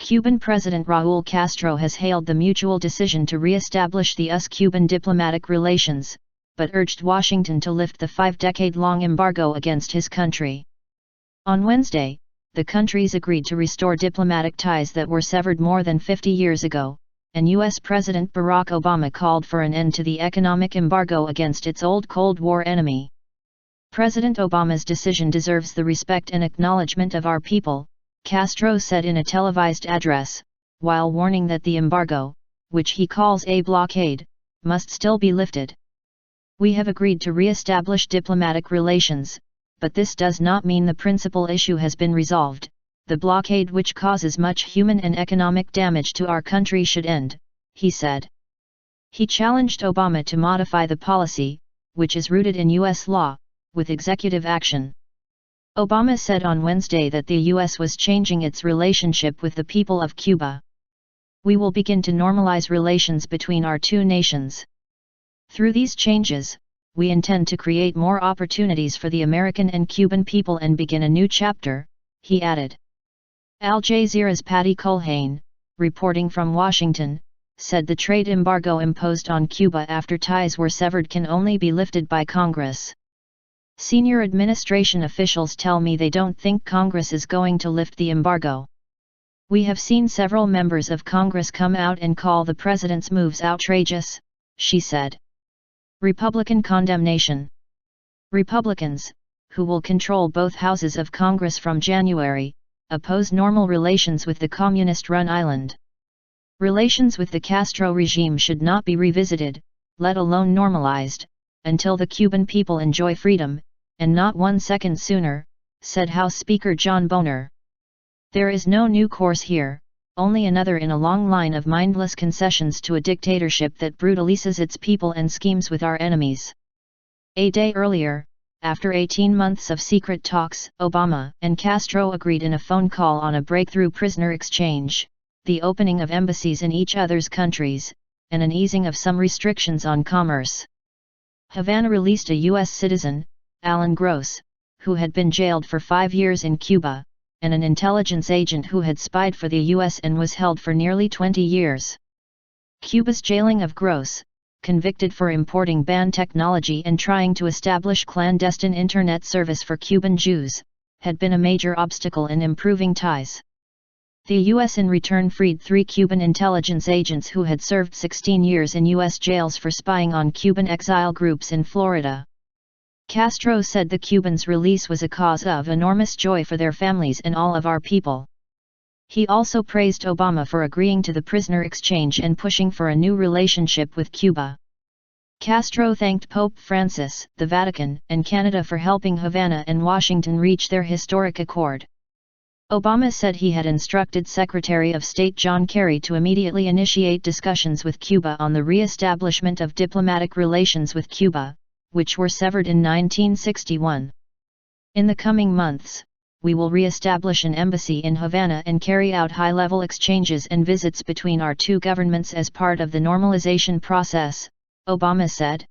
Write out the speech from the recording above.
Cuban President Raul Castro has hailed the mutual decision to re-establish the US-Cuban diplomatic relations, but urged Washington to lift the 5-decade-long embargo against his country. On Wednesday, the countries agreed to restore diplomatic ties that were severed more than 50 years ago, and U.S. President Barack Obama called for an end to the economic embargo against its old Cold War enemy. President Obama's decision deserves the respect and acknowledgement of our people, Castro said in a televised address, while warning that the embargo, which he calls a blockade, must still be lifted. We have agreed to re-establish diplomatic relations, but this does not mean the principal issue has been resolved. The blockade, which causes much human and economic damage to our country, should end, he said. He challenged Obama to modify the policy, which is rooted in U.S. law, with executive action. Obama said on Wednesday that the U.S. was changing its relationship with the people of Cuba. We will begin to normalize relations between our two nations. Through these changes, we intend to create more opportunities for the American and Cuban people and begin a new chapter, he added. Al Jazeera's Patty Culhane, reporting from Washington, said the trade embargo imposed on Cuba after ties were severed can only be lifted by Congress. Senior administration officials tell me they don't think Congress is going to lift the embargo. We have seen several members of Congress come out and call the president's moves outrageous, she said. Republican condemnation. Republicans, who will control both houses of Congress from January, oppose normal relations with the communist-run island. Relations with the Castro regime should not be revisited, let alone normalized, until the Cuban people enjoy freedom, and not 1 second sooner, said House Speaker John Boehner. There is no new course here, only another in a long line of mindless concessions to a dictatorship that brutalizes its people and schemes with our enemies. A day earlier, after 18 months of secret talks, Obama and Castro agreed in a phone call on a breakthrough prisoner exchange, the opening of embassies in each other's countries, and an easing of some restrictions on commerce. Havana released a U.S. citizen, Alan Gross, who had been jailed for 5 years in Cuba, and an intelligence agent who had spied for the U.S. and was held for nearly 20 years. Cuba's jailing of Gross, convicted for importing banned technology and trying to establish clandestine internet service for Cuban Jews, had been a major obstacle in improving ties. The U.S. in return freed 3 Cuban intelligence agents who had served 16 years in U.S. jails for spying on Cuban exile groups in Florida. Castro said the Cubans' release was a cause of enormous joy for their families and all of our people. He also praised Obama for agreeing to the prisoner exchange and pushing for a new relationship with Cuba. Castro thanked Pope Francis, the Vatican, and Canada for helping Havana and Washington reach their historic accord. Obama said he had instructed Secretary of State John Kerry to immediately initiate discussions with Cuba on the re-establishment of diplomatic relations with Cuba, which were severed in 1961. In the coming months, we will re-establish an embassy in Havana and carry out high-level exchanges and visits between our two governments as part of the normalization process, Obama said.